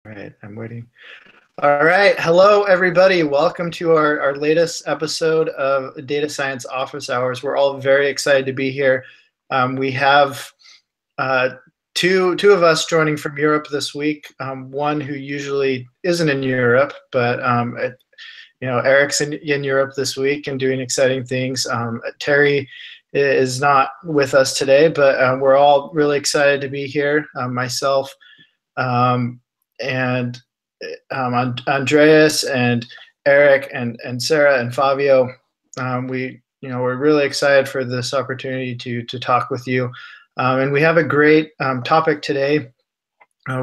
All right, I'm waiting. All right, hello everybody. Welcome to our latest episode of Data Science Office Hours. We're all very excited to be here. We have two of us joining from Europe this week. One who usually isn't in Europe, but Eric's in Europe this week and doing exciting things. Terry is not with us today, but we're all really excited to be here. Myself. And Andreas and Eric and Sarah and Fabio, we're really excited for this opportunity to talk with you. And we have a great topic today.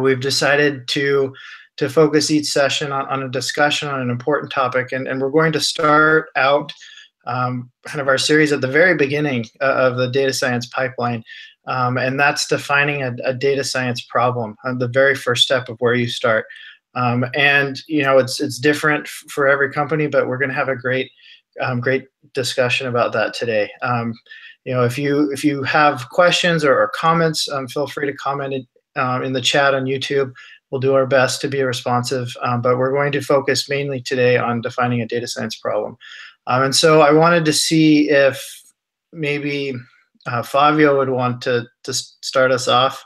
We've decided to focus each session on a discussion on an important topic, and we're going to start out kind of our series at the very beginning of the data science pipeline. And that's defining a data science problem, the very first step of where you start. It's different for every company, but we're going to have a great discussion about that today. If you have questions or comments, feel free to comment in the chat on YouTube. We'll do our best to be responsive, but we're going to focus mainly today on defining a data science problem. And so I wanted to see if maybe Fabio would want to start us off.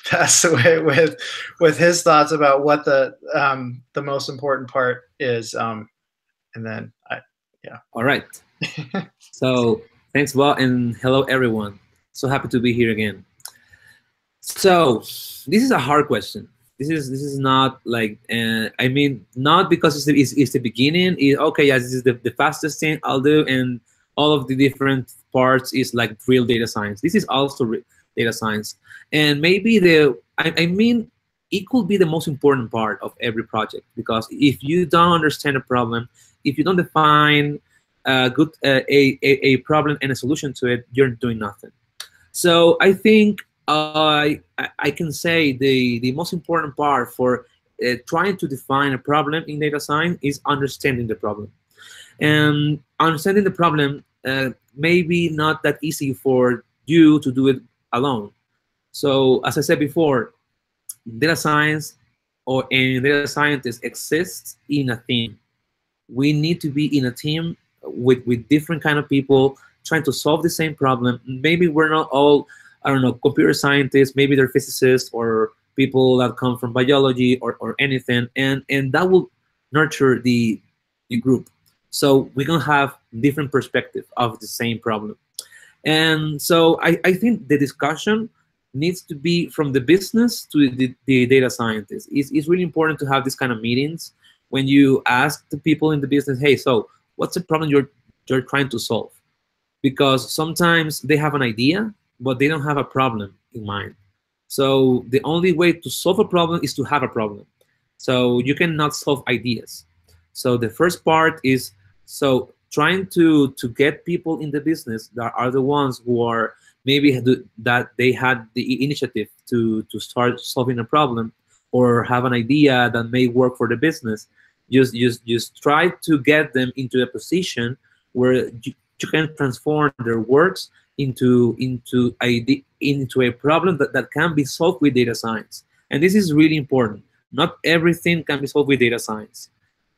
Pass away with his thoughts about what the most important part is, and then yeah. All right. So thanks, Bob, and hello everyone. So happy to be here again. So this is a hard question. This is not like not because it's the beginning. Okay, yes, this is the fastest thing I'll do, and all of the different parts is like real data science. This is also data science, and maybe it could be the most important part of every project, because if you don't understand a problem, if you don't define a problem and a solution to it, you're doing nothing. So I think I can say the most important part for trying to define a problem in data science is understanding the problem. And understanding the problem maybe not that easy for you to do it alone. So as I said before, data science and data scientists exists in a team. We need to be in a team with different kind of people trying to solve the same problem. Maybe we're not all, I don't know, computer scientists, maybe they're physicists or people that come from biology or anything, and that will nurture the group. So we're gonna have different perspective of the same problem. And so I think the discussion needs to be from the business to the data scientists. It's really important to have this kind of meetings when you ask the people in the business, hey, so what's the problem you're trying to solve? Because sometimes they have an idea, but they don't have a problem in mind. So the only way to solve a problem is to have a problem. So you cannot solve ideas. So the first part is trying to get people in the business that are the ones who are maybe that they had the initiative to start solving a problem or have an idea that may work for the business. Just try to get them into a position where you can transform their works into a problem that can be solved with data science. And this is really important. Not everything can be solved with data science.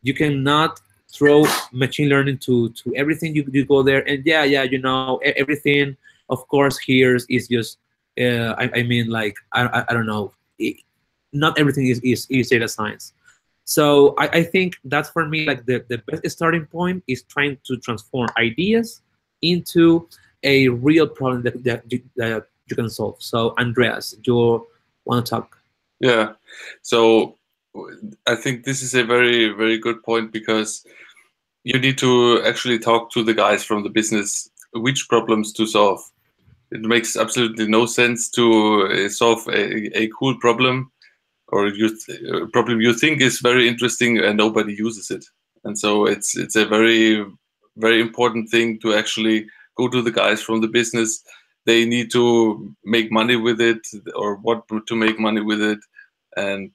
You cannot throw machine learning to everything. You go there and everything. Of course, here is just I don't know. Not everything is data science. So I think that's for me like the best starting point is trying to transform ideas into a real problem that you can solve. So Andreas, you want to talk? Yeah. So I think this is a very, very good point, because you need to actually talk to the guys from the business which problems to solve. It makes absolutely no sense to solve a cool problem or a problem you think is very interesting and nobody uses it. And so it's a very, very important thing to actually go to the guys from the business. They need to make money with it or want to make money with it, and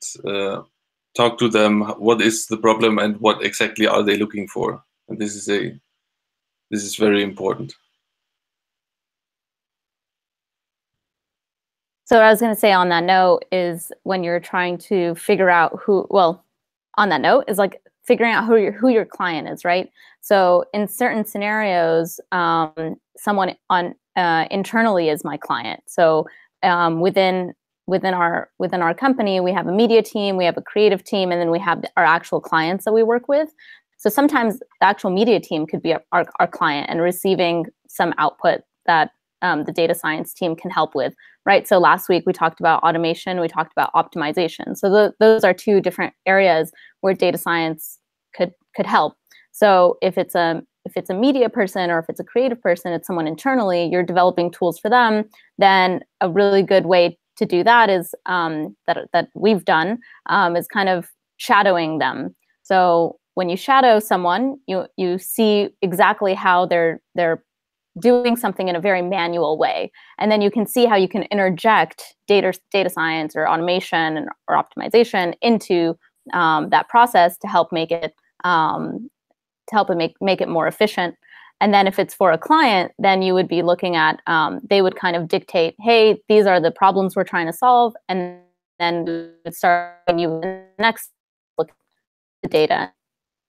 talk to them what is the problem and what exactly are they looking for. And this is very important. So what I was going to say on that note is when you're trying to figure out who, well, on that note is like figuring out who your client is, right? So in certain scenarios, someone on internally is my client. So within our company, we have a media team, we have a creative team, and then we have our actual clients that we work with. So sometimes the actual media team could be our client and receiving some output that the data science team can help with, right? So last week we talked about automation, we talked about optimization. So those are two different areas where data science could help. So if it's a media person or if it's a creative person, it's someone internally, you're developing tools for them, then a really good way to do that is that we've done is kind of shadowing them. So when you shadow someone, you see exactly how they're doing something in a very manual way. And then you can see how you can interject data science or automation or optimization into that process to help make it make it more efficient. And then if it's for a client, then you would be looking at, they would kind of dictate, hey, these are the problems we're trying to solve. And then start you next look at the data. I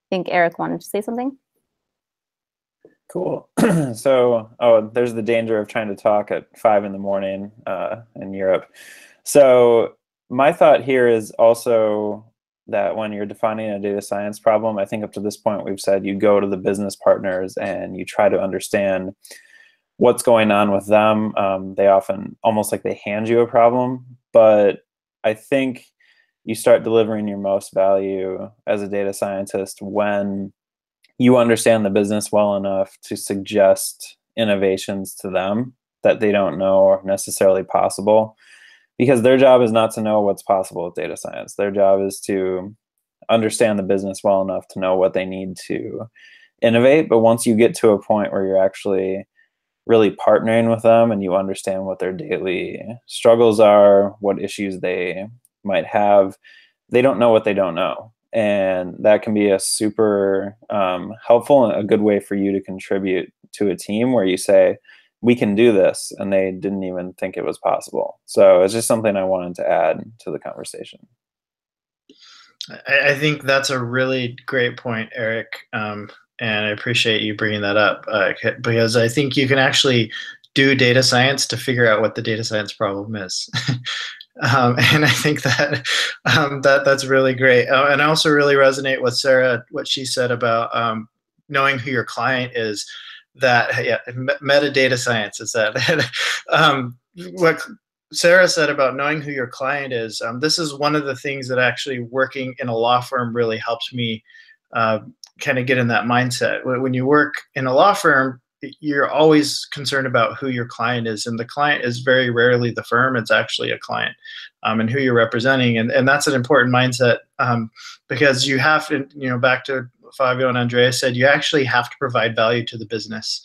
think Eric wanted to say something. Cool. So, there's the danger of trying to talk at 5 in the morning in Europe. So my thought here is also that when you're defining a data science problem, I think up to this point we've said you go to the business partners and you try to understand what's going on with them. They often almost like they hand you a problem, but I think you start delivering your most value as a data scientist when you understand the business well enough to suggest innovations to them that they don't know are necessarily possible, because their job is not to know what's possible with data science. Their job is to understand the business well enough to know what they need to innovate. But once you get to a point where you're actually really partnering with them and you understand what their daily struggles are, what issues they might have, they don't know what they don't know. And that can be a super helpful and a good way for you to contribute to a team where you say, we can do this, and they didn't even think it was possible. So it's just something I wanted to add to the conversation. I think that's a really great point, Eric, and I appreciate you bringing that up because I think you can actually do data science to figure out what the data science problem is. And I think that that's really great. And I also really resonate with Sarah, what she said about knowing who your client is. That metadata science is that. What Sarah said about knowing who your client is. This is one of the things that actually working in a law firm really helps me kind of get in that mindset. When you work in a law firm, you're always concerned about who your client is, and the client is very rarely the firm. It's actually a client, and who you're representing, and that's an important mindset because you have to, back to Fabio and Andrea said, you actually have to provide value to the business.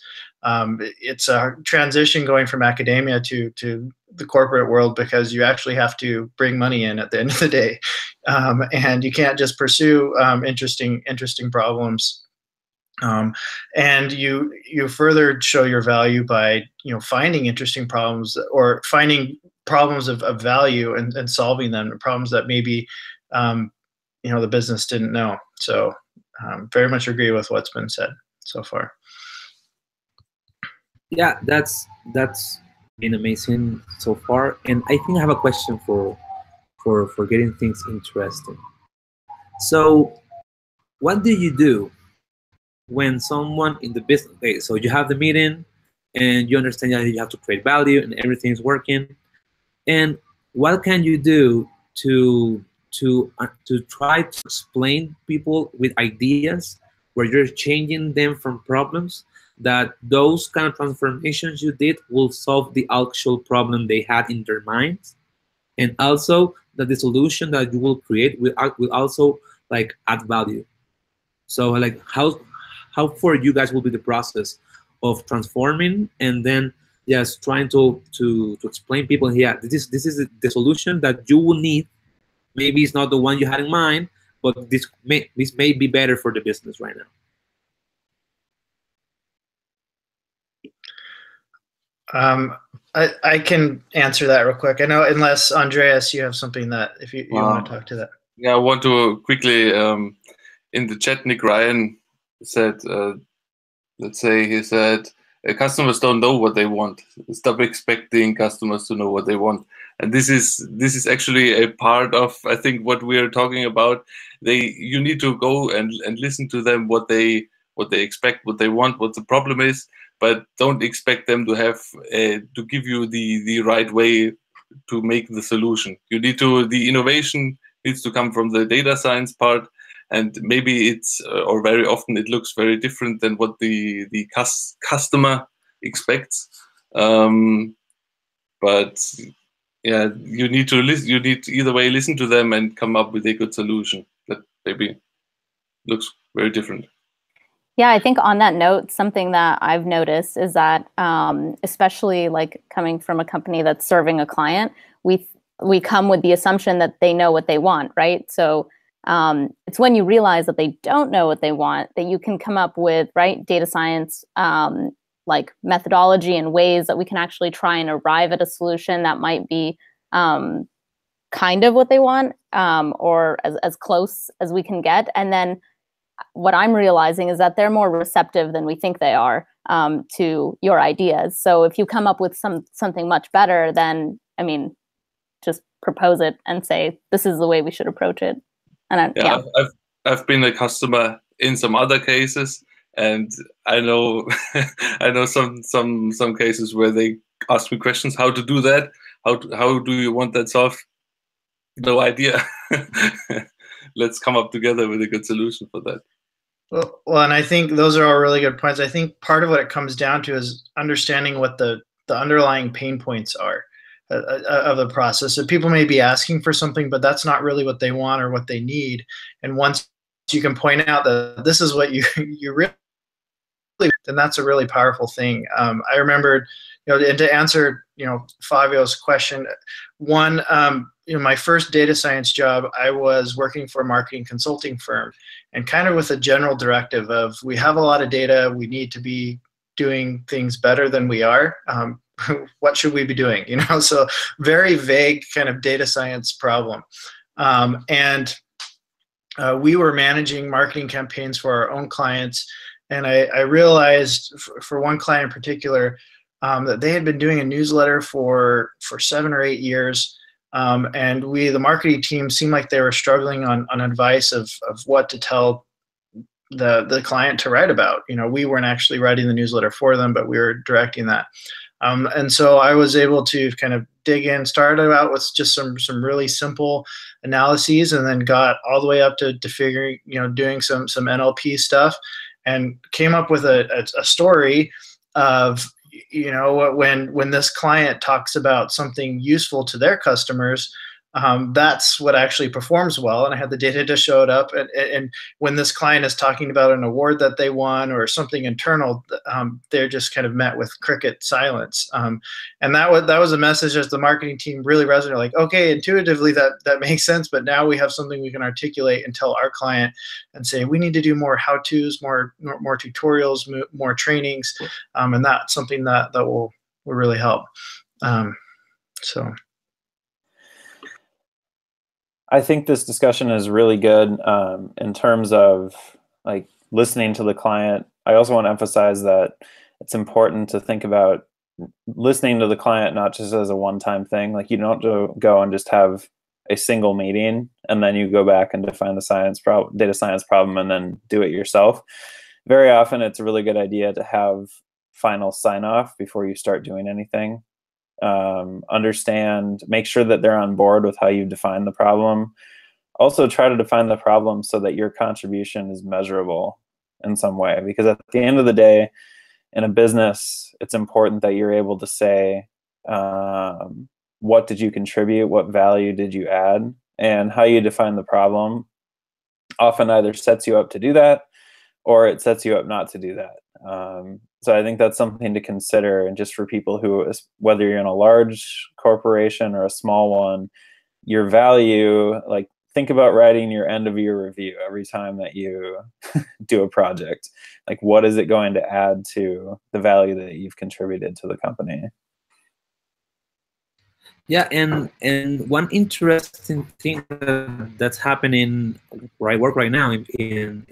It's a transition going from academia to the corporate world because you actually have to bring money in at the end of the day, and you can't just pursue interesting problems. And you further show your value by finding interesting problems or finding problems of value and solving them, problems that maybe the business didn't know. So very much agree with what's been said so far. Yeah, that's been amazing so far, and I think I have a question for getting things interesting. So what do you do when someone in the business, okay, so you have the meeting and you understand that you have to create value and everything is working, and what can you do to try to explain people with ideas where you're changing them from problems, that those kind of transformations you did will solve the actual problem they had in their minds, and also that the solution that you will create will also like add value. So like how for you guys will be the process of transforming and then just trying to explain people, yeah, this is the solution that you will need. Maybe it's not the one you had in mind, but this may be better for the business right now. I can answer that real quick. I know, unless Andreas, you have something that if you want to talk to that. Yeah, I want to quickly, in the chat, Nick Ryan said, let's say he said, customers don't know what they want. Stop expecting customers to know what they want. And this is actually a part of, I think, what we are talking about. You need to go and listen to them, what they expect, what they want, what the problem is, but don't expect them to have to give you the right way to make the solution. The innovation needs to come from the data science part, and maybe it's or very often it looks very different than what the customer expects. But yeah, you need to listen. You need to either way listen to them and come up with a good solution that maybe looks very different. Yeah, I think on that note, something that I've noticed is that, especially like coming from a company that's serving a client, we come with the assumption that they know what they want, right? So it's when you realize that they don't know what they want that you can come up with, right, data science, like methodology and ways that we can actually try and arrive at a solution that might be kind of what they want, or as close as we can get. And then what I'm realizing is that they're more receptive than we think they are to your ideas. So if you come up with something much better, then, I mean, just propose it and say, this is the way we should approach it. And yeah. I've been a customer in some other cases, and I know I know some cases where they ask me questions, how to do that, how do you want that solved? No idea. Let's come up together with a good solution for that. Well, and I think those are all really good points. I think part of what it comes down to is understanding what the underlying pain points are of the process. So people may be asking for something, but that's not really what they want or what they need. And once you can point out that this is what you really, then that's a really powerful thing. I remembered, and to answer, Fabio's question, one, my first data science job, I was working for a marketing consulting firm, and kind of with a general directive of, we have a lot of data, we need to be doing things better than we are. What should we be doing? So very vague kind of data science problem. And we were managing marketing campaigns for our own clients. And I realized for one client in particular, that they had been doing a newsletter for 7 or 8 years. And the marketing team, seemed like they were struggling on advice of what to tell the client to write about. We weren't actually writing the newsletter for them, but we were directing that. And so I was able to kind of dig in, started out with just some really simple analyses, and then got all the way up to figuring, doing some NLP stuff, and came up with a story of, when this client talks about something useful to their customers, that's what actually performs well. And I had the data to show it up. And when this client is talking about an award that they won or something internal, they're just kind of met with cricket silence. And that was a message that the marketing team really resonated. Like, okay, intuitively that makes sense, but now we have something we can articulate and tell our client and say, we need to do more how-tos, more tutorials, more trainings, and that's something that will really help. So. I think this discussion is really good in terms of like listening to the client. I also want to emphasize that it's important to think about listening to the client not just as a one-time thing. Like, you don't go and just have a single meeting and then you go back and define the data science problem and then do it yourself. Very often it's a really good idea to have final sign-off before you start doing anything. Make sure that they're on board with how you define the problem. Also try to define the problem so that your contribution is measurable in some way, because at the end of the day, in a business, it's important that you're able to say, what did you contribute? What value did you add? And how you define the problem often either sets you up to do that or it sets you up not to do that. So I think that's something to consider. And just for people who, whether you're in a large corporation or a small one, your value, like think about writing your end of year review every time that you do a project. Like, what is it going to add to the value that you've contributed to the company? Yeah, and one interesting thing that's happening where I work right now in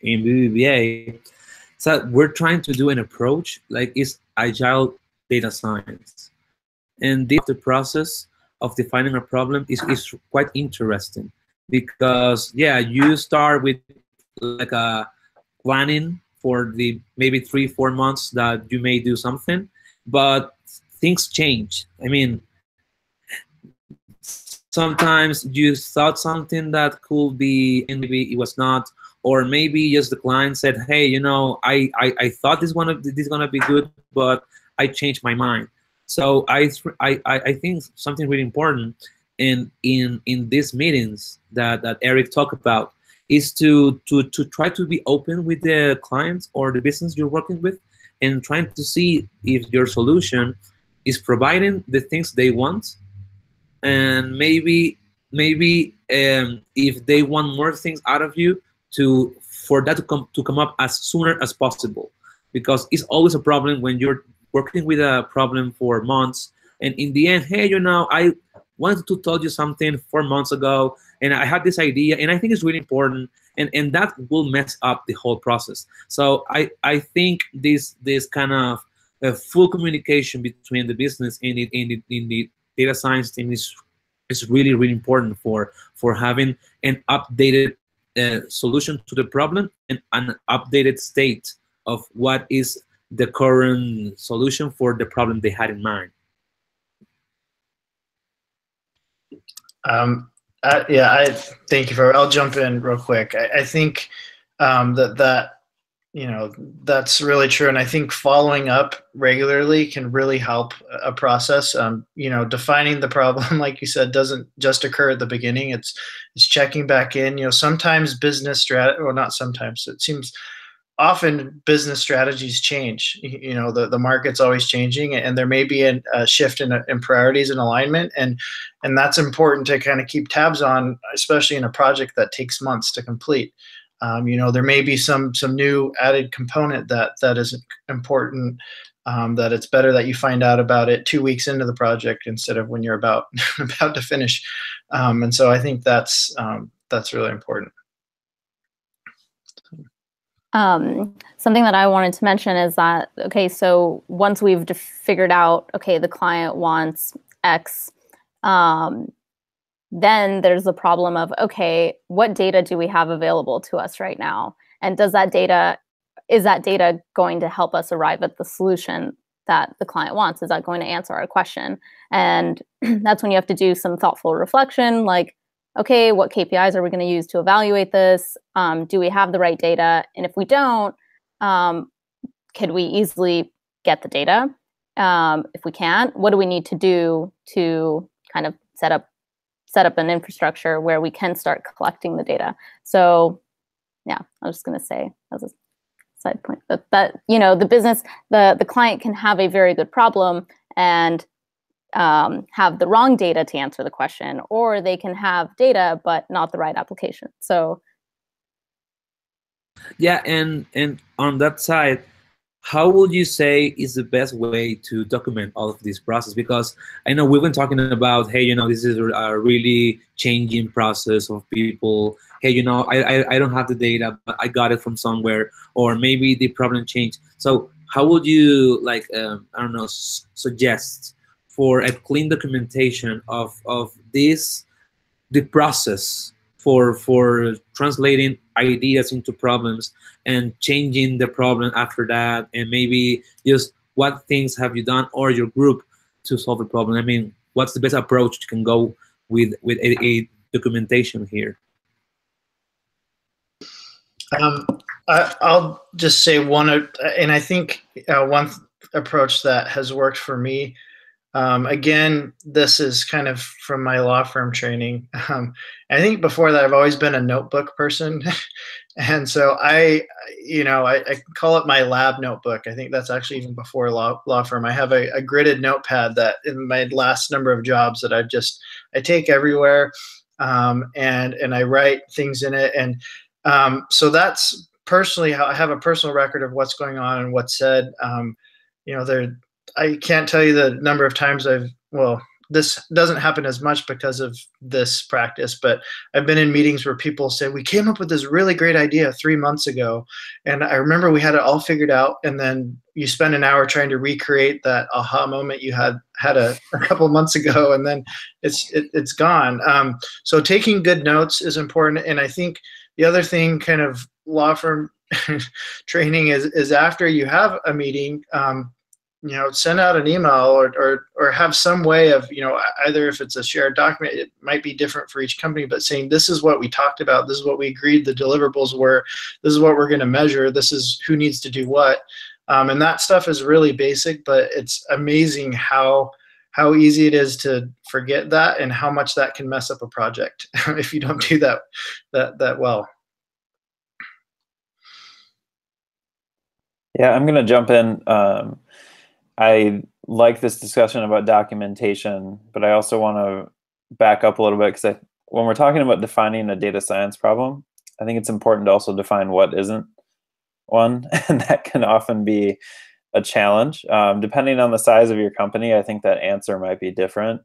BBVA, so we're trying to do an approach like is agile data science, and the process of defining a problem is quite interesting because yeah, you start with like a planning for the maybe 3 4 months that you may do something, but things change. I mean, sometimes you thought something that could be and maybe it was not, or maybe just the client said, hey, you know, I thought this gonna be good, but I changed my mind. So I think something really important in these meetings that Eric talked about is to try to be open with the clients or the business you're working with, and trying to see if your solution is providing the things they want, and maybe if they want more things out of you, to for that to come up as sooner as possible, because it's always a problem when you're working with a problem for months, and in the end, hey, you know, I wanted to tell you something 4 months ago, and I had this idea and I think it's really important, and that will mess up the whole process. So I think this kind of full communication between the business and in the data science team is really really important for having an updated solution to the problem and an updated state of what is the current solution for the problem they had in mind. Yeah, I thank you for. I'll jump in real quick. I think that you know that's really true, and I think following up regularly can really help a process. You know, defining the problem, like you said, doesn't just occur at the beginning. It's checking back in. You know, sometimes business strat, or not sometimes. It seems often business strategies change. You know, the market's always changing, and there may be a shift in priorities and alignment, and that's important to kind of keep tabs on, especially in a project that takes months to complete. You know, there may be some new added component that is important. That it's better that you find out about it 2 weeks into the project instead of when you're about about to finish. And so I think that's really important. Something that I wanted to mention is that, okay, so once we've figured out, okay, the client wants X, then there's the problem of, okay, what data do we have available to us right now? And is that data going to help us arrive at the solution that the client wants? Is that going to answer our question? And that's when you have to do some thoughtful reflection, like, okay, what KPIs are we going to use to evaluate this? Do we have the right data? And if we don't, could we easily get the data? If we can't, what do we need to do to kind of set up an infrastructure where we can start collecting the data? So yeah, I was just going to say as a side point that you know, the business, the client can have a very good problem and have the wrong data to answer the question, or they can have data but not the right application. So yeah, and on that side, how would you say is the best way to document all of this process? Because I know we've been talking about, hey, you know, this is a really changing process of people. Hey, you know, I don't have the data, but I got it from somewhere, or maybe the problem changed. So how would you, like, I don't know, suggest for a clean documentation of this, the process for translating ideas into problems and changing the problem after that, and maybe just what things have you done or your group to solve the problem? I mean, what's the best approach you can go with a documentation here? I'll just say one, and I think one approach that has worked for me. Again, this is kind of from my law firm training. I think before that, I've always been a notebook person. And so I call it my lab notebook. I think that's actually even before law firm. I have a gridded notepad that in my last number of jobs that I take everywhere, and I write things in it. And so that's personally how I have a personal record of what's going on and what's said. You know, I can't tell you the number of times this doesn't happen as much because of this practice, but I've been in meetings where people say, we came up with this really great idea 3 months ago, and I remember we had it all figured out, and then you spend an hour trying to recreate that aha moment you had a couple months ago, and then it's gone. So taking good notes is important, and I think the other thing, kind of law firm training, is after you have a meeting, send out an email or have some way of, either if it's a shared document, it might be different for each company, but saying, this is what we talked about, this is what we agreed the deliverables were, this is what we're going to measure, this is who needs to do what. And that stuff is really basic, but it's amazing how easy it is to forget that and how much that can mess up a project if you don't do that well. Yeah, I'm going to jump in. I like this discussion about documentation, but I also want to back up a little bit, because when we're talking about defining a data science problem, I think it's important to also define what isn't one, and that can often be a challenge. Depending on the size of your company, I think that answer might be different.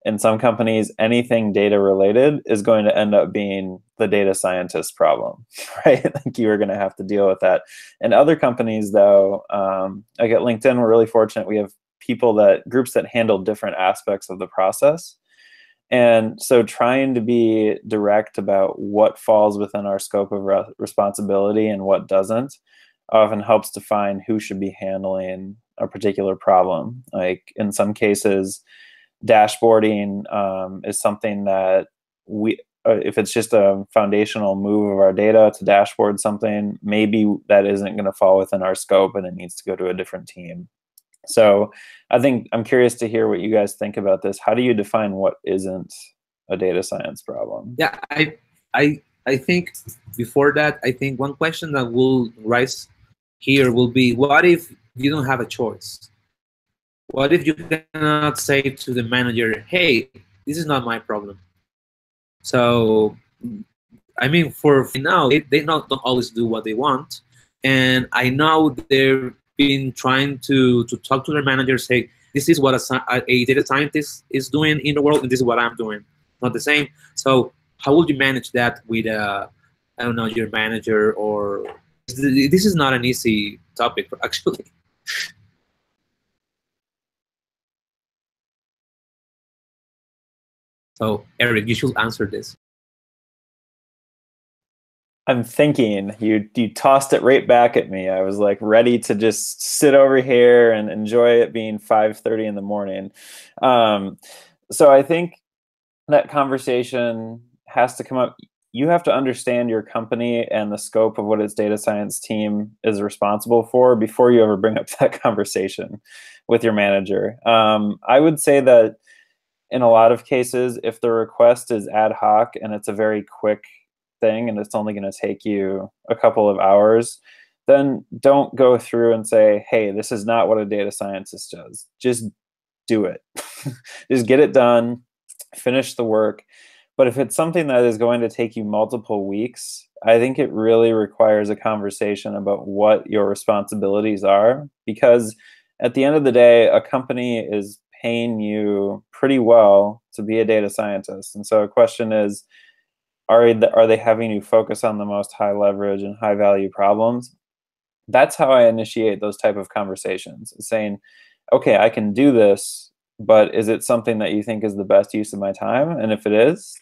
In some companies, anything data related is going to end up being the data scientist problem, right? Like, you are going to have to deal with that. In other companies, though, like at LinkedIn, we're really fortunate. We have groups that handle different aspects of the process. And so trying to be direct about what falls within our scope of responsibility and what doesn't often helps define who should be handling a particular problem. Like, in some cases, dashboarding is something that if it's just a foundational move of our data to dashboard something, maybe that isn't going to fall within our scope and it needs to go to a different team. So I think I'm curious to hear what you guys think about this. How do you define what isn't a data science problem? Yeah, I think before that, I think one question that will rise here will be, what if you don't have a choice? What if you cannot say to the manager, hey, this is not my problem? So, I mean, for now, they don't always do what they want. And I know they've been trying to talk to their managers, say, this is what a data scientist is doing in the world, and this is what I'm doing. Not the same. So how would you manage that with, I don't know, your manager? Or this is not an easy topic, actually. So, Eric, you should answer this. I'm thinking. You tossed it right back at me. I was like ready to just sit over here and enjoy it being 5:30 in the morning. So I think that conversation has to come up. You have to understand your company and the scope of what its data science team is responsible for before you ever bring up that conversation with your manager. I would say that in a lot of cases, if the request is ad hoc and it's a very quick thing and it's only going to take you a couple of hours, then don't go through and say, hey, this is not what a data scientist does. Just do it. Just get it done, finish the work. But if it's something that is going to take you multiple weeks, I think it really requires a conversation about what your responsibilities are, because at the end of the day, a company is paying you pretty well to be a data scientist. And so a question is, are they having you focus on the most high leverage and high value problems? That's how I initiate those type of conversations, saying, okay, I can do this, but is it something that you think is the best use of my time? And if it is,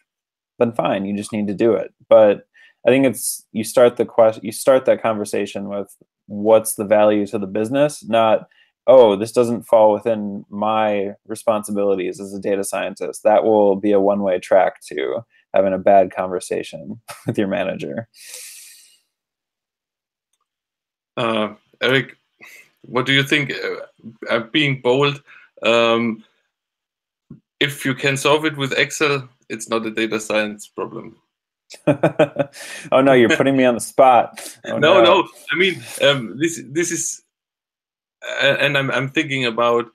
then fine, you just need to do it. But I think you start that conversation with, what's the value to the business, not, oh, this doesn't fall within my responsibilities as a data scientist. That will be a one-way track to having a bad conversation with your manager. Eric, what do you think? Being bold, if you can solve it with Excel, it's not a data science problem. Oh no, you're putting me on the spot. Oh, no. I mean, this is, and I'm thinking about,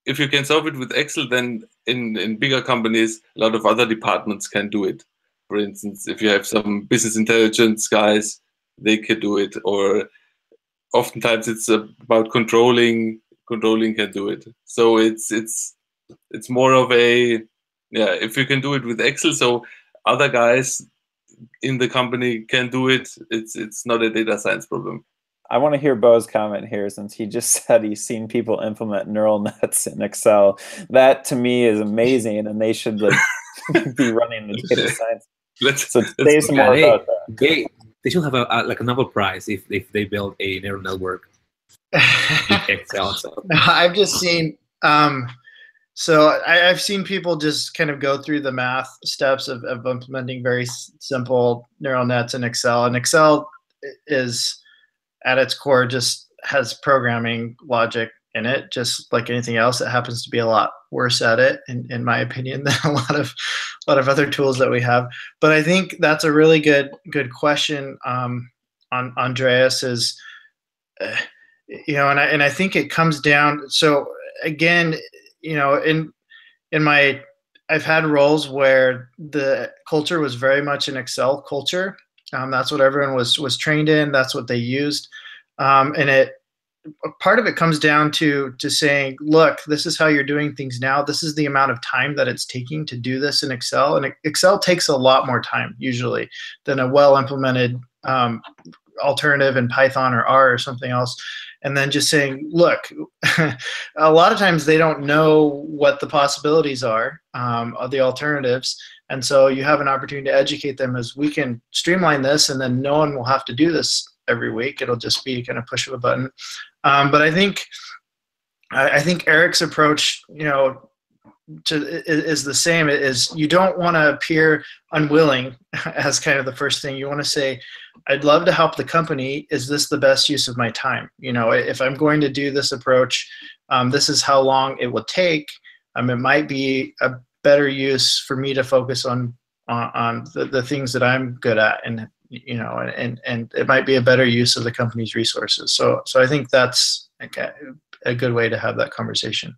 if you can solve it with Excel, then in bigger companies, a lot of other departments can do it. For instance, if you have some business intelligence guys, they can do it. Or oftentimes it's about controlling can do it. So it's it's more of a, yeah, if you can do it with Excel, so other guys in the company can do it, it's not a data science problem. I want to hear Bo's comment here, since he just said he's seen people implement neural nets in Excel. That to me is amazing, and they should like be running the data science. Let's say some more about that. They should have like a Nobel Prize if they build a neural network in Excel. So. I've just seen so I've seen people just kind of go through the math steps of implementing very simple neural nets in Excel, and Excel is at its core just has programming logic in it, just like anything else. It happens to be a lot worse at it, in my opinion, than a lot of other tools that we have. But I think that's a really good question on Andreas. Is you know, and I think it comes down. So again, you know, in my, I've had roles where the culture was very much an Excel culture. That's what everyone was trained in. That's what they used. And part of it comes down to saying, look, this is how you're doing things now. This is the amount of time that it's taking to do this in Excel. And Excel takes a lot more time usually than a well-implemented alternative in Python or R or something else. And then just saying, look, a lot of times they don't know what the possibilities are of the alternatives. And so you have an opportunity to educate them as we can streamline this, and then no one will have to do this every week. It'll just be kind of push of a button. But I think Eric's approach, you know, is the same. It is, you don't want to appear unwilling as kind of the first thing. You want to say, I'd love to help the company. Is this the best use of my time? You know, if I'm going to do this approach, this is how long it will take. It might be a better use for me to focus on the things that I'm good at, and you know, and it might be a better use of the company's resources. So I think that's a good way to have that conversation.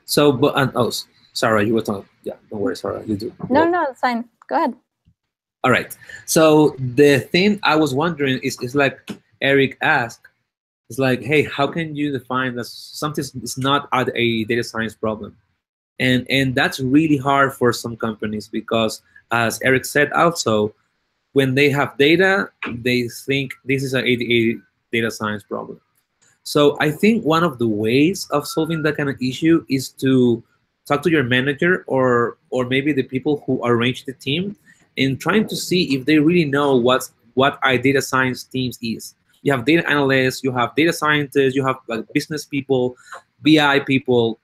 So, but oh, Sarah, you were talking. Yeah, don't worry, Sarah, you do. No, it's fine. Go ahead. All right. So the thing I was wondering is like Eric asked, it's like, hey, how can you define that something is not a data science problem? And that's really hard for some companies, because as Eric said also, when they have data, they think this is a data science problem. So I think one of the ways of solving that kind of issue is to talk to your manager or maybe the people who arrange the team, and trying to see if they really know what a data science team is. You have data analysts, you have data scientists, you have like business people, BI people,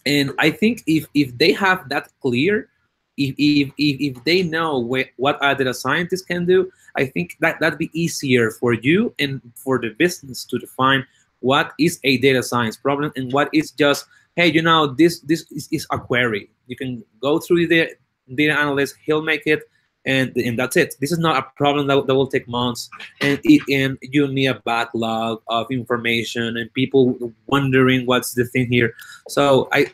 and I think if they have that clear, if they know what a data scientist can do, I think that'd be easier for you and for the business to define what is a data science problem and what is just, hey, you know, this is a query. You can go through the data analyst, he'll make it, and that's it. This is not a problem that will take months, and you need a backlog of information and people wondering what's the thing here. So I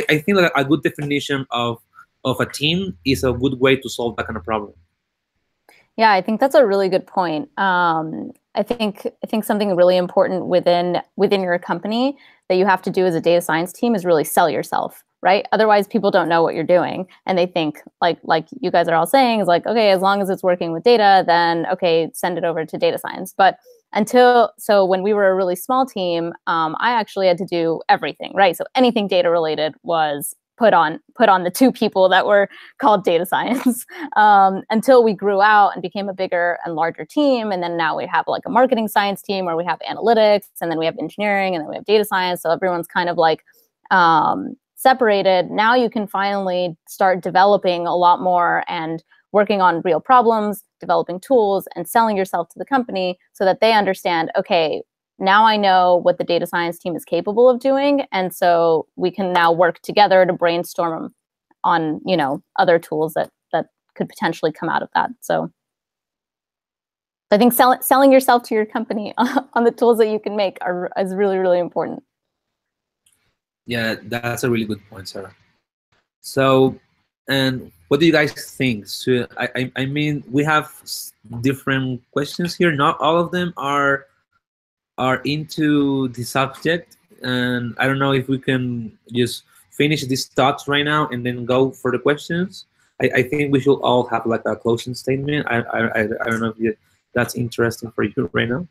think that a good definition of a team is a good way to solve that kind of problem. Yeah, I think that's a really good point. I think something really important within your company that you have to do as a data science team is really sell yourself, right? Otherwise, people don't know what you're doing, and they think, like you guys are all saying, is like, okay, as long as it's working with data, then okay, send it over to data science. But so when we were a really small team, I actually had to do everything, right? So anything data related was put on the two people that were called data science until we grew out and became a bigger and larger team. And then now we have like a marketing science team where we have analytics, and then we have engineering, and then we have data science. So everyone's kind of like separated. Now you can finally start developing a lot more and working on real problems, developing tools, and selling yourself to the company so that they understand, okay, now I know what the data science team is capable of doing, and so we can now work together to brainstorm on, you know, other tools that could potentially come out of that. So I think selling yourself to your company on the tools that you can make is really, really important. Yeah, that's a really good point, Sarah. So, and what do you guys think? So, I mean, we have different questions here. Not all of them are into the subject, and I don't know if we can just finish these thoughts right now and then go for the questions. I think we should all have like a closing statement. I don't know if that's interesting for you right now.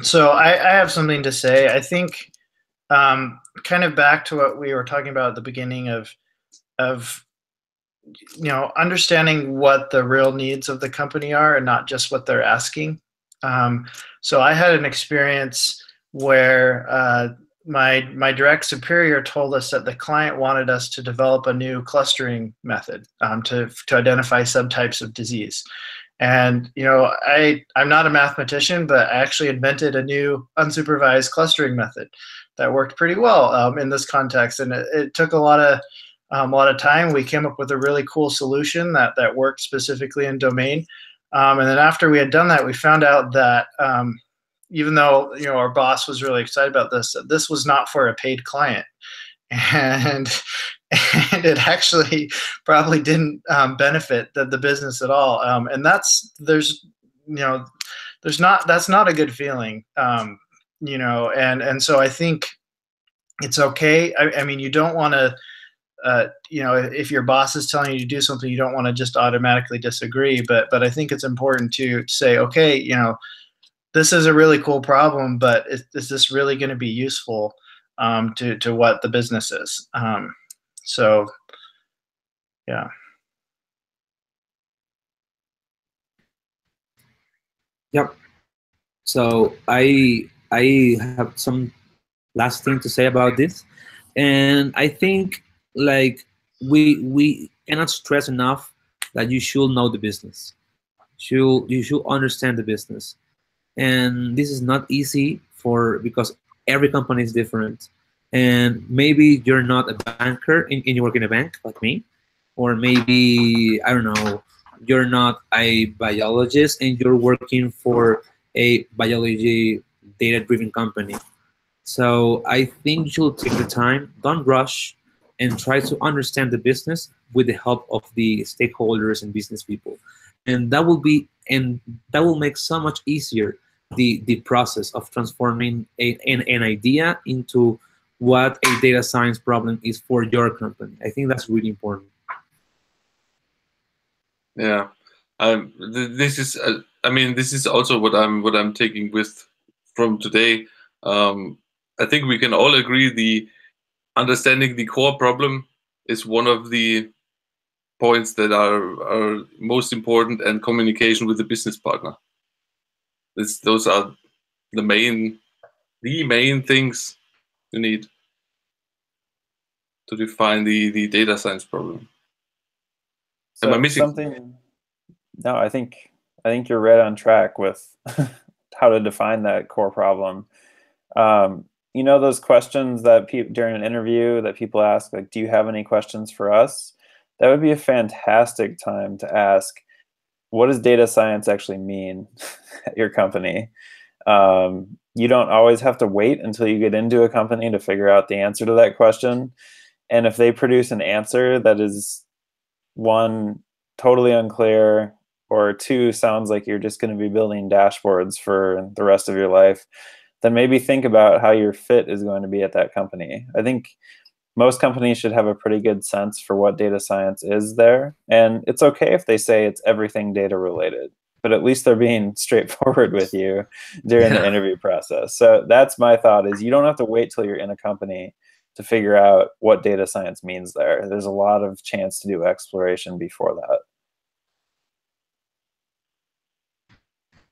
So I have something to say. I think kind of back to what we were talking about at the beginning of understanding what the real needs of the company are and not just what they're asking. So I had an experience where my direct superior told us that the client wanted us to develop a new clustering method to identify subtypes of disease. And I'm not a mathematician, but I actually invented a new unsupervised clustering method that worked pretty well in this context. And it took a lot of time. We came up with a really cool solution that worked specifically in domain. And then after we had done that, we found out that even though our boss was really excited about this was not for a paid client, and it actually probably didn't benefit the business at all. And that's not a good feeling. And so I think it's okay. I mean, you don't want to. If your boss is telling you to do something, you don't want to just automatically disagree. But I think it's important to say, okay, this is a really cool problem, but is this really going to be useful to what the business is? So, yeah. Yep. So I have some last thing to say about this, and I think like we cannot stress enough that you should know the business. You should understand the business, and this is not easy because every company is different, and maybe you're not a banker and you work in a bank like me, or maybe I don't know, you're not a biologist and you're working for a biology data driven company. So I think you should take the time, don't rush, and try to understand the business with the help of the stakeholders and business people. And that will make so much easier the process of transforming an idea into what a data science problem is for your company. I think that's really important. Yeah, this is. I mean, this is also what I'm taking with from today. I think we can all agree the understanding the core problem is one of the points that are most important, and communication with the business partner. Those are the main things you need to define the data science problem. So Am I missing something? No, I think you're right on track with how to define that core problem. Those questions that during an interview that people ask, like, do you have any questions for us? That would be a fantastic time to ask, what does data science actually mean at your company? You don't always have to wait until you get into a company to figure out the answer to that question. And if they produce an answer that is, one, totally unclear, or two, sounds like you're just going to be building dashboards for the rest of your life, then maybe think about how your fit is going to be at that company. I think most companies should have a pretty good sense for what data science is there. And it's okay if they say it's everything data related, but at least they're being straightforward with you during the interview process. So that's my thought, is you don't have to wait till you're in a company to figure out what data science means there. There's a lot of chance to do exploration before that.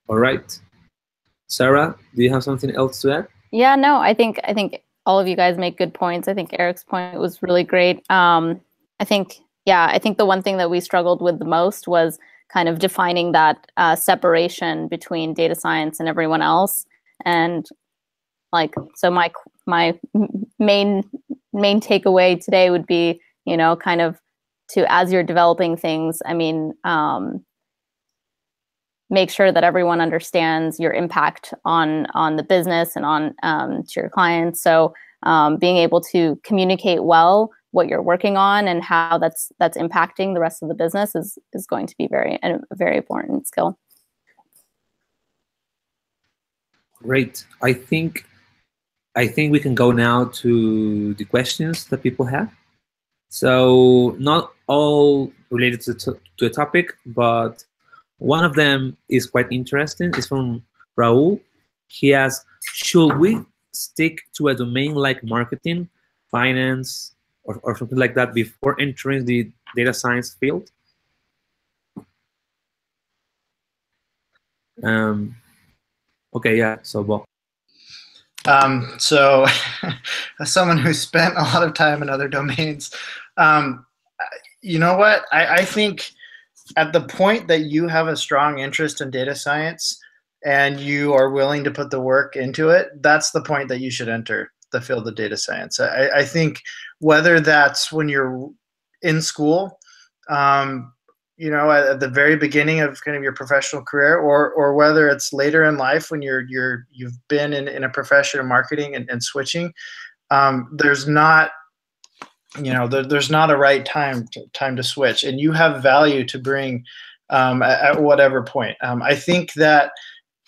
All right. Sarah, do you have something else to add? Yeah, no, I think all of you guys make good points. I think Eric's point was really great. I think the one thing that we struggled with the most was kind of defining that separation between data science and everyone else. And like, so my main takeaway today would be, kind of as you're developing things, I mean, make sure that everyone understands your impact on the business and on to your clients. So being able to communicate well what you're working on and how that's impacting the rest of the business is going to be a very important skill. Great. I think we can go now to the questions that people have. So not all related to a topic, but one of them is quite interesting. It's from Raul. He asks, should we stick to a domain like marketing, finance, or something like that before entering the data science field? Okay, yeah, so Bob. So as someone who spent a lot of time in other domains, you know what? I think at the point that you have a strong interest in data science and you are willing to put the work into it, that's the point that you should enter the field of data science. I think whether that's when you're in school, you know, at the very beginning of kind of your professional career, or whether it's later in life when you've been in a profession of marketing and switching, there's not, you know, there's not a right time to switch, and you have value to bring at whatever point. I think that,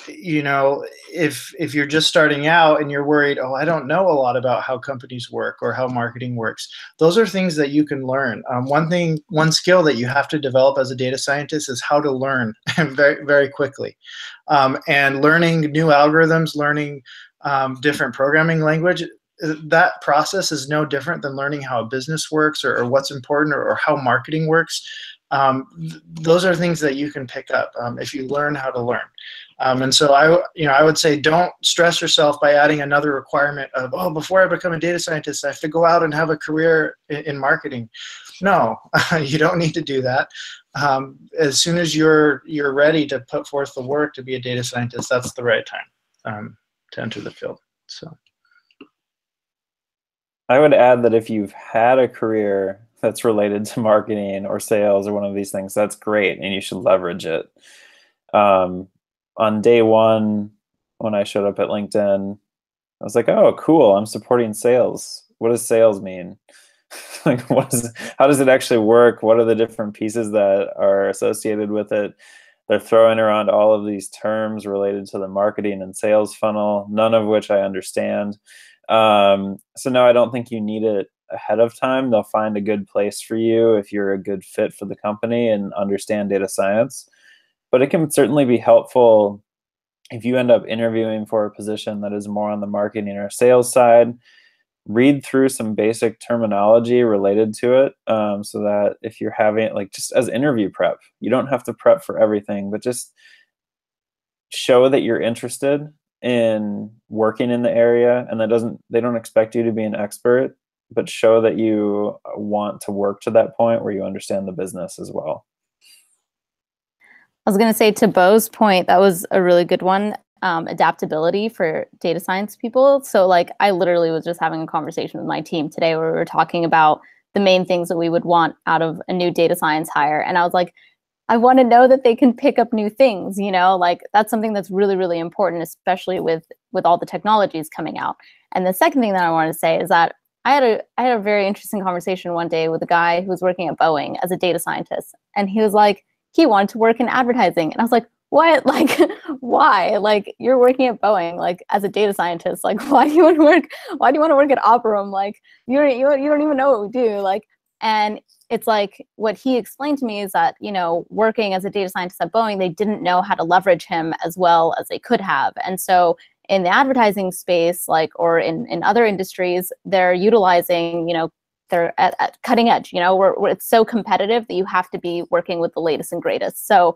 you know, if you're just starting out and you're worried, oh, I don't know a lot about how companies work or how marketing works, those are things that you can learn. One skill that you have to develop as a data scientist is how to learn very, very quickly. And learning new algorithms, learning different programming language, that process is no different than learning how a business works or what's important or how marketing works. Those are things that you can pick up if you learn how to learn. And so I would say don't stress yourself by adding another requirement of, oh, before I become a data scientist, I have to go out and have a career in marketing. No, you don't need to do that. As soon as you're ready to put forth the work to be a data scientist, that's the right time to enter the field. So I would add that if you've had a career that's related to marketing or sales or one of these things, that's great, and you should leverage it. On day one, when I showed up at LinkedIn, I was like, oh, cool, I'm supporting sales. What does sales mean? Like, how does it actually work? What are the different pieces that are associated with it? They're throwing around all of these terms related to the marketing and sales funnel, none of which I understand. So no, I don't think you need it ahead of time. They'll find a good place for you if you're a good fit for the company and understand data science. But it can certainly be helpful if you end up interviewing for a position that is more on the marketing or sales side. Read through some basic terminology related to it, so that if you're having, like, just as interview prep, you don't have to prep for everything, but just show that you're interested in working in the area, and they don't expect you to be an expert, but show that you want to work to that point where you understand the business as well. I was going to say, to Bo's point, that was a really good one. Adaptability for data science people. So like, I literally was just having a conversation with my team today where we were talking about the main things that we would want out of a new data science hire. And I was like, I want to know that they can pick up new things, you know, like that's something that's really, really important, especially with all the technologies coming out. And the second thing that I wanted to say is that I had a very interesting conversation one day with a guy who was working at Boeing as a data scientist. And he was like, he wanted to work in advertising. And I was like, what? Like, why? Like, you're working at Boeing, like, as a data scientist. Like, why do you want to work at Operum? Like, you don't even know what we do. Like, and it's like, what he explained to me is that, you know, working as a data scientist at Boeing, they didn't know how to leverage him as well as they could have. And so in the advertising space, like, or in other industries, they're utilizing, you know, they're at cutting edge, you know, where it's so competitive that you have to be working with the latest and greatest. So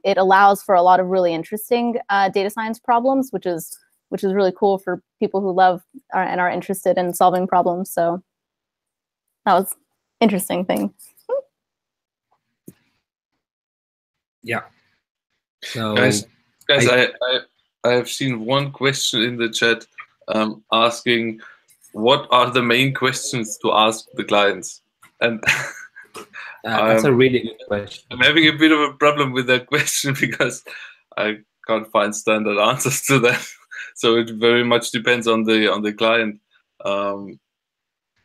it allows for a lot of really interesting data science problems, which is really cool for people who love and are interested in solving problems. So that was interesting thing. Yeah. So guys, I have seen one question in the chat asking, what are the main questions to ask the clients? And that's a really good question. I'm having a bit of a problem with that question because I can't find standard answers to that. So it very much depends on the client.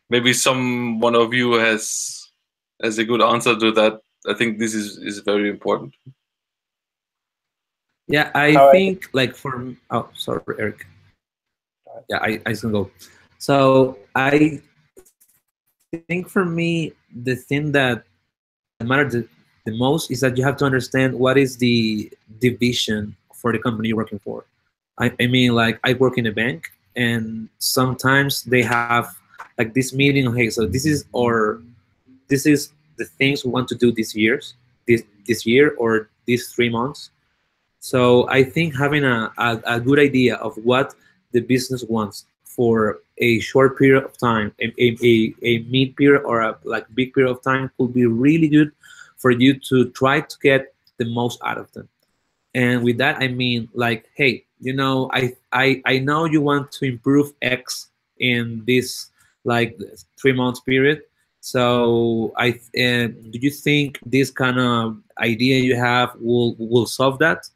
Maybe one of you has a good answer to that. I think this is very important. Yeah, I think like for, oh, sorry, Eric. Yeah, I just gonna go. So I think for me, the thing that matters the most is that you have to understand what is the vision for the company you're working for. I mean, like I work in a bank, and sometimes they have like this meeting. Okay, so this is the things we want to do this year or these 3 months. So I think having a good idea of what the business wants for a short period of time, a mid period or a like big period of time could be really good for you to try to get the most out of them. And with that, I mean like, hey, I know you want to improve X in this like 3 months period. So do you think this kind of idea you have will solve that?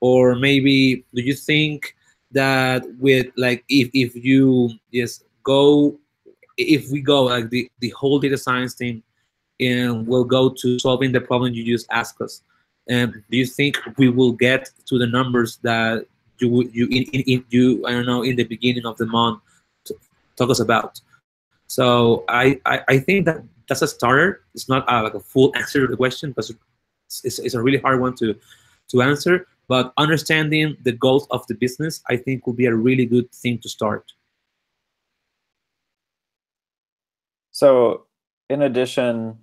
Or maybe do you think that with like if you just go if we go like the whole data science team and we'll go to solving the problem you just asked us, and do you think we will get to the numbers that you I don't know in the beginning of the month talk us about? So I think that that's a starter. It's not like a full answer to the question because it's a really hard one to answer. But understanding the goals of the business, I think, will be a really good thing to start. So, in addition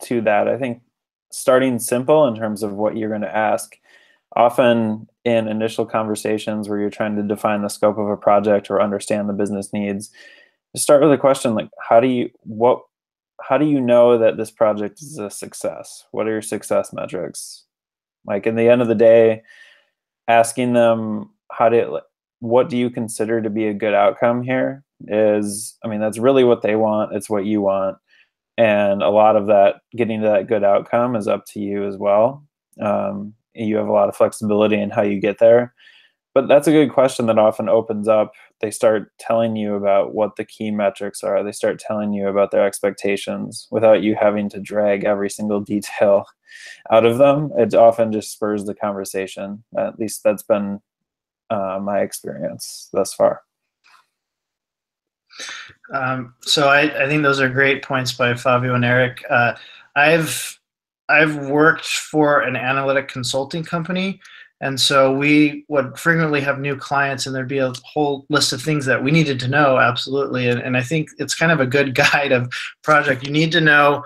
to that, I think starting simple in terms of what you're going to ask. Often in initial conversations where you're trying to define the scope of a project or understand the business needs, start with a question like, how do you know that this project is a success? What are your success metrics? Like, in the end of the day, asking them what do you consider to be a good outcome here is, I mean, that's really what they want. It's what you want. And a lot of that, getting to that good outcome is up to you as well. You have a lot of flexibility in how you get there. But that's a good question that often opens up. They start telling you about what the key metrics are. They start telling you about their expectations without you having to drag every single detail out of them. It often just spurs the conversation. At least that's been my experience thus far. So I think those are great points by Fabio and Eric. I've worked for an analytic consulting company, and so we would frequently have new clients, and there'd be a whole list of things that we needed to know, absolutely. And I think it's kind of a good guide of project. You need to know,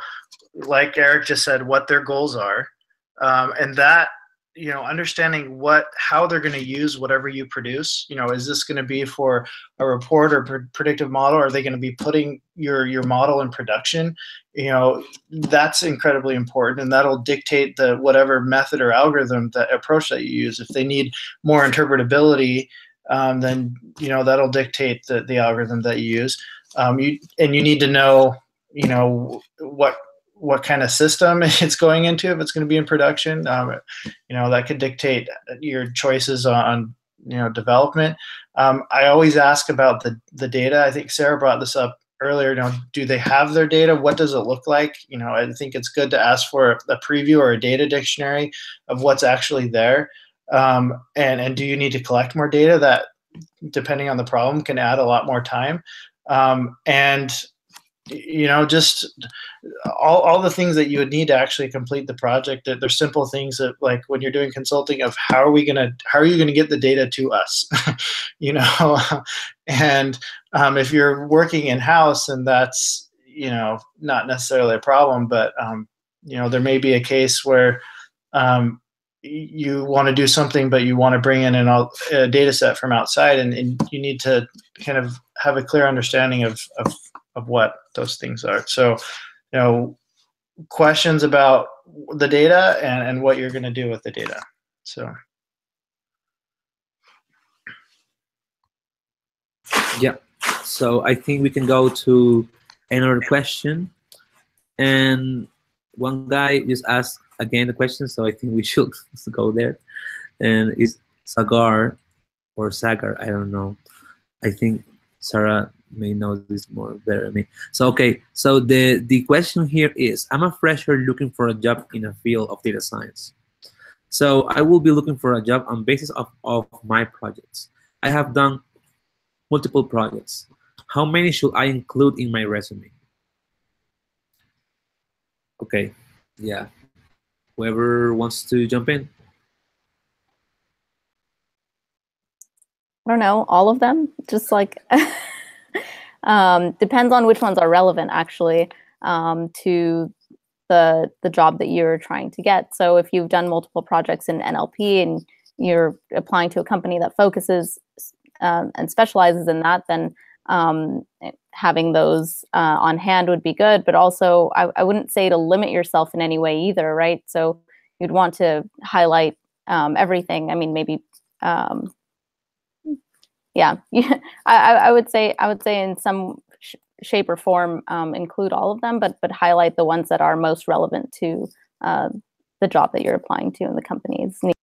like Eric just said, what their goals are, and that, understanding how they're going to use whatever you produce. Is this going to be for a report or predictive model? Or are they going to be putting your model in production? That's incredibly important, and that'll dictate the whatever method or algorithm, that approach that you use. If they need more interpretability, then that'll dictate the algorithm that you use. You need to know what kind of system it's going into, if it's going to be in production. That could dictate your choices on development. I always ask about the data. I think Sarah brought this up earlier. Do they have their data? What does it look like? I think it's good to ask for a preview or a data dictionary of what's actually there. And do you need to collect more data? That, depending on the problem, can add a lot more time. And just all the things that you would need to actually complete the project. They're simple things that, like when you're doing consulting, of how are you going to get the data to us? And if you're working in-house, and that's not necessarily a problem, but there may be a case where you want to do something, but you want to bring in a data set from outside, and you need to kind of have a clear understanding of what those things are. So, questions about the data and what you're going to do with the data. So, yeah. So I think we can go to another question. And one guy just asked again the question, so I think we should go there. And it's Sagar or Sagar, I don't know. I think Sarah may know this more better than me. So okay, so the question here is, I'm a fresher looking for a job in a field of data science. So I will be looking for a job on basis of my projects. I have done multiple projects. How many should I include in my resume? Okay, yeah. Whoever wants to jump in. I don't know, all of them, just like depends on which ones are relevant actually, to the job that you're trying to get. So if you've done multiple projects in NLP and you're applying to a company that focuses and specializes in that, then having those on hand would be good. But also, I wouldn't say to limit yourself in any way either, right? So you'd want to highlight everything. I mean, maybe yeah, I would say in some shape or form include all of them, but highlight the ones that are most relevant to the job that you're applying to in the company's needs.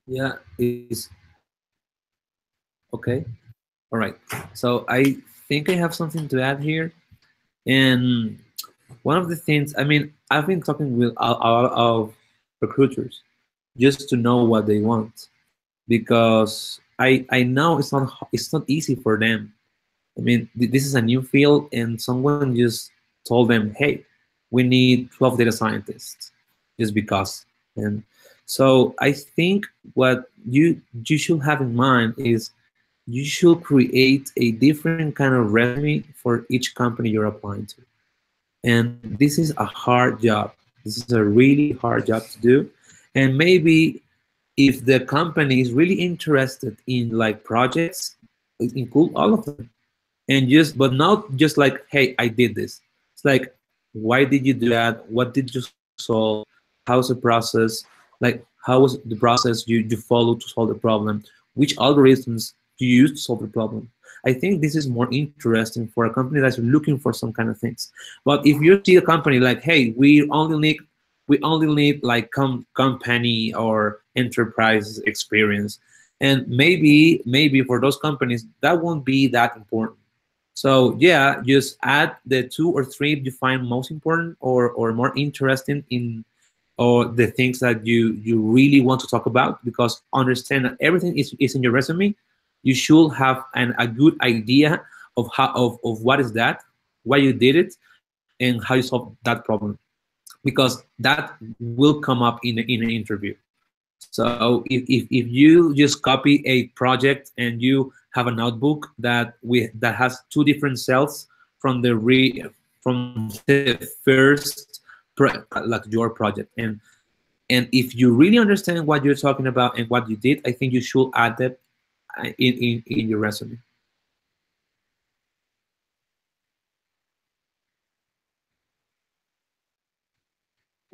Yeah, is okay. All right. So I think I have something to add here. And one of the things, I mean, I've been talking with a lot of recruiters just to know what they want, because I know it's not easy for them. I mean, this is a new field, and someone just told them, "Hey, we need 12 data scientists," just because. And so I think what you should have in mind is you should create a different kind of resume for each company you're applying to. And this is a hard job. This is a really hard job to do. And maybe if the company is really interested in like projects, include all of them. And just, but not just like, hey, I did this. It's like, why did you do that? What did you solve? How's the process? Like, how was the process you followed to solve the problem? Which algorithms do you use to solve the problem? I think this is more interesting for a company that's looking for some kind of things. But if you see a company like, hey, we only need like company or enterprise experience, and maybe for those companies that won't be that important. So yeah, just add the 2 or 3 you find most important or more interesting in, or the things that you really want to talk about, because understand that everything is in your resume. You should have a good idea of how of what is that, why you did it, and how you solve that problem, because that will come up in an interview. So if you just copy a project and you have a notebook that has 2 different cells from the first like your project, and if you really understand what you're talking about and what you did, I think you should add that in your resume.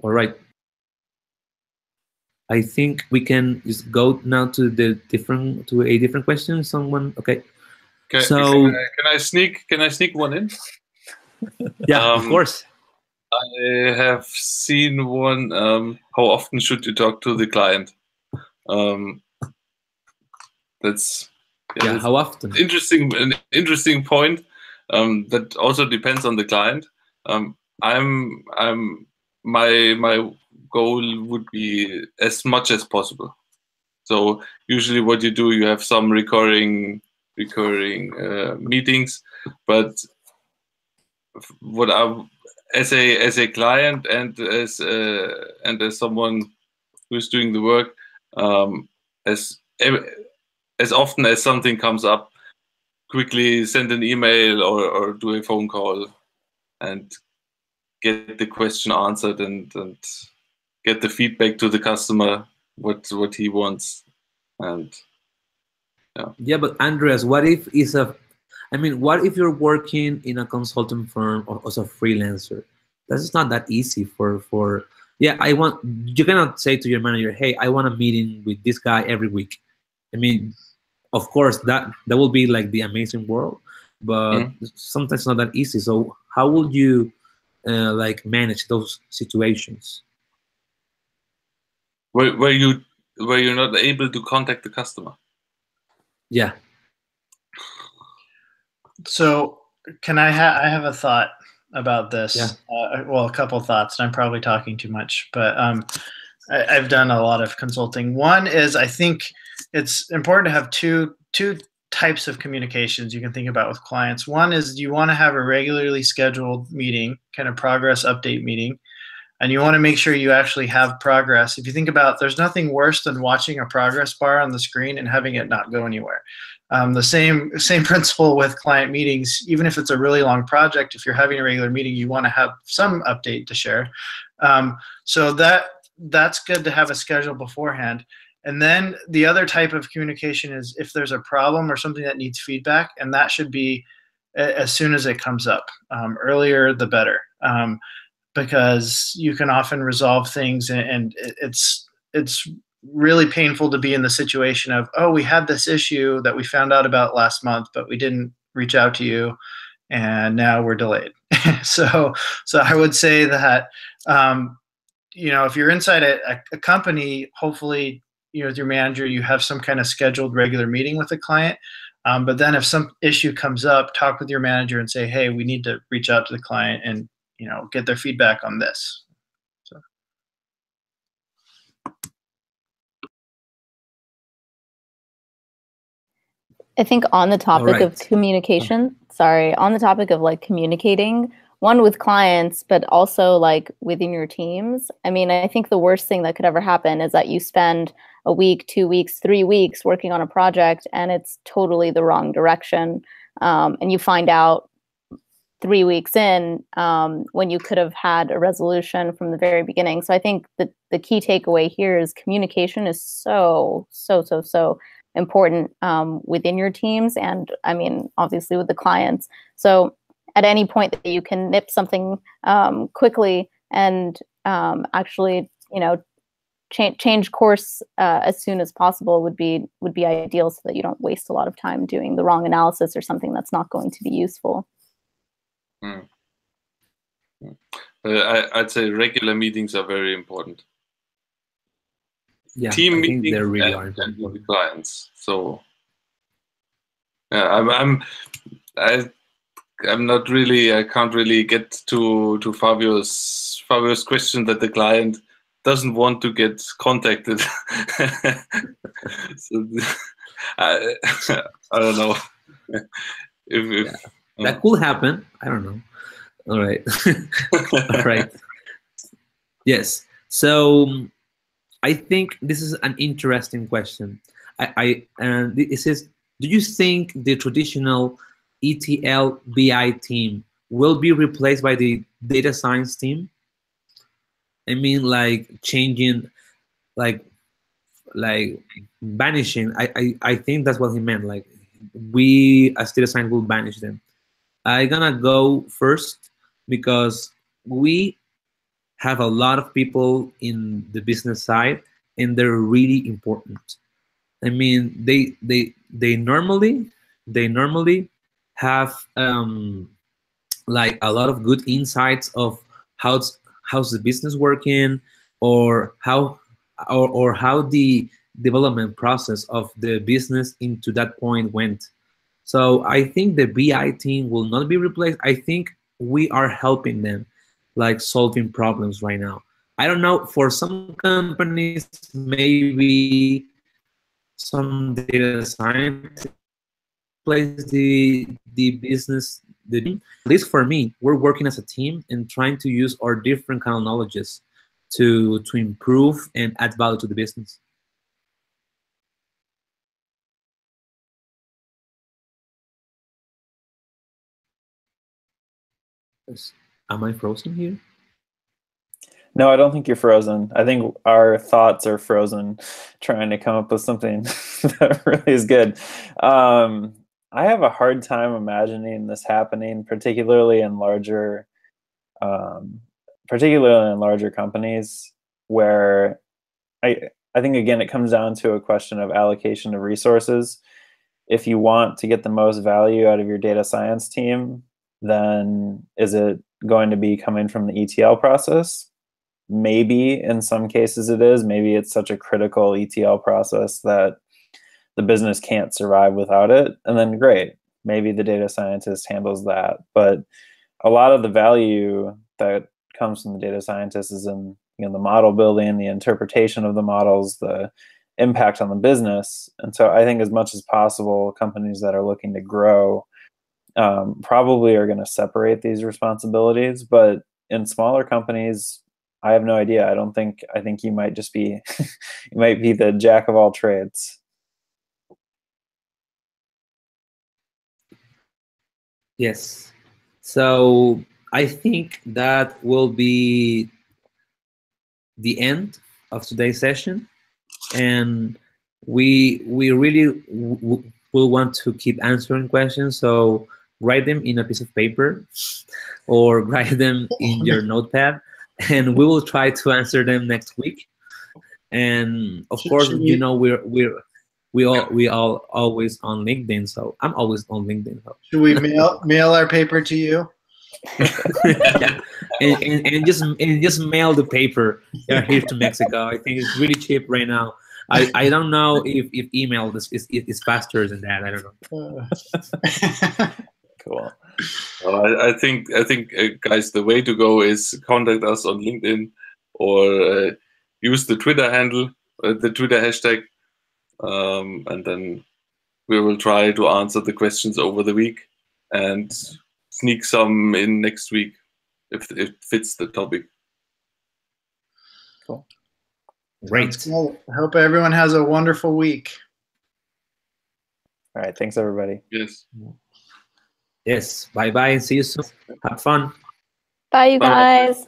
All right. I think we can just go now to a different question. Someone, okay. So Can I sneak one in? Yeah, of course. I have seen one. How often should you talk to the client? That's how often? An interesting point. That also depends on the client. My goal would be as much as possible. So usually, what you do, you have some recurring meetings, but what I, as a client and as someone who's doing the work, as often as something comes up, quickly send an email or do a phone call and get the question answered and get the feedback to the customer what he wants. And yeah, but Andreas, what if what if you're working in a consulting firm or as a freelancer? That's not that easy for yeah, you cannot say to your manager, hey, I want a meeting with this guy every week. I mean, of course that will be like the amazing world, but sometimes it's not that easy. So how would you like manage those situations where you're not able to contact the customer? Yeah. So can I have a thought about this? Yeah. Well, a couple thoughts, and I'm probably talking too much, but I've done a lot of consulting. One is I think it's important to have two types of communications you can think about with clients. One is you want to have a regularly scheduled meeting, kind of progress update meeting, and you want to make sure you actually have progress. If you think about, there's nothing worse than watching a progress bar on the screen and having it not go anywhere. The same principle with client meetings. Even if it's a really long project, if you're having a regular meeting, you want to have some update to share. So that's good to have a schedule beforehand. And then the other type of communication is if there's a problem or something that needs feedback, and that should be as soon as it comes up. Earlier, the better. Because you can often resolve things, and it's really painful to be in the situation of, oh, we had this issue that we found out about last month, but we didn't reach out to you, and now we're delayed. so I would say that if you're inside a company, hopefully with your manager you have some kind of scheduled regular meeting with the client. But then if some issue comes up, talk with your manager and say, hey, we need to reach out to the client and get their feedback on this. So. I think on the topic of communication, on the topic of like communicating, one with clients, but also like within your teams. I mean, I think the worst thing that could ever happen is that you spend a week, 2 weeks, 3 weeks working on a project and it's totally the wrong direction. And you find out 3 weeks in when you could have had a resolution from the very beginning. So I think that the key takeaway here is communication is so important within your teams, and I mean obviously with the clients. So at any point that you can nip something quickly and actually change course as soon as possible would be ideal, so that you don't waste a lot of time doing the wrong analysis or something that's not going to be useful. I'd say regular meetings are very important. Yeah, team I meetings think they really and, are important. with the clients. So I'm not really. I can't really get to Fabio's question that the client doesn't want to get contacted. So, I don't know. if that could happen. I don't know. All right. All right. Yes. So I think this is an interesting question. It says, do you think the traditional ETL BI team will be replaced by the data science team? I mean, like changing, like vanishing. I think that's what he meant. Like we as data science will banish them. I'm gonna go first because we have a lot of people in the business side, and they're really important. I mean, they normally have like a lot of good insights of how's the business working, or how the development process of the business into that point went. So I think the BI team will not be replaced. I think we are helping them, like solving problems right now. I don't know, for some companies, maybe some data science plays the business, the team. At least for me, we're working as a team and trying to use our different kind of knowledges to improve and add value to the business. Am I frozen here? No, I don't think you're frozen. I think our thoughts are frozen trying to come up with something that really is good. I have a hard time imagining this happening, particularly in larger companies, where I think, again, it comes down to a question of allocation of resources. If you want to get the most value out of your data science team, then is it going to be coming from the ETL process? Maybe in some cases it is. Maybe it's such a critical ETL process that the business can't survive without it, and then great, maybe the data scientist handles that. But a lot of the value that comes from the data scientist is in the model building, the interpretation of the models, the impact on the business. And so I think as much as possible, companies that are looking to grow probably are going to separate these responsibilities. But in smaller companies, I have no idea. I think you might just be you might be the jack of all trades. Yes. So I think that will be the end of today's session, and we really will want to keep answering questions. So write them in a piece of paper or write them in your notepad, and we will try to answer them next week. And of course, you know, we all always on LinkedIn, so I'm always on LinkedIn. So. Should we mail our paper to you? Yeah. and just mail the paper here to Mexico. I think it's really cheap right now. I don't know if email is faster than that. I don't know. Cool. I think guys, the way to go is contact us on LinkedIn or use the Twitter handle, the Twitter hashtag, and then we will try to answer the questions over the week and sneak some in next week if it fits the topic. Cool. Great. Cool. I hope everyone has a wonderful week. All right. Thanks, everybody. Yes. Yes. Bye bye and see you soon. Have fun. Bye, you guys.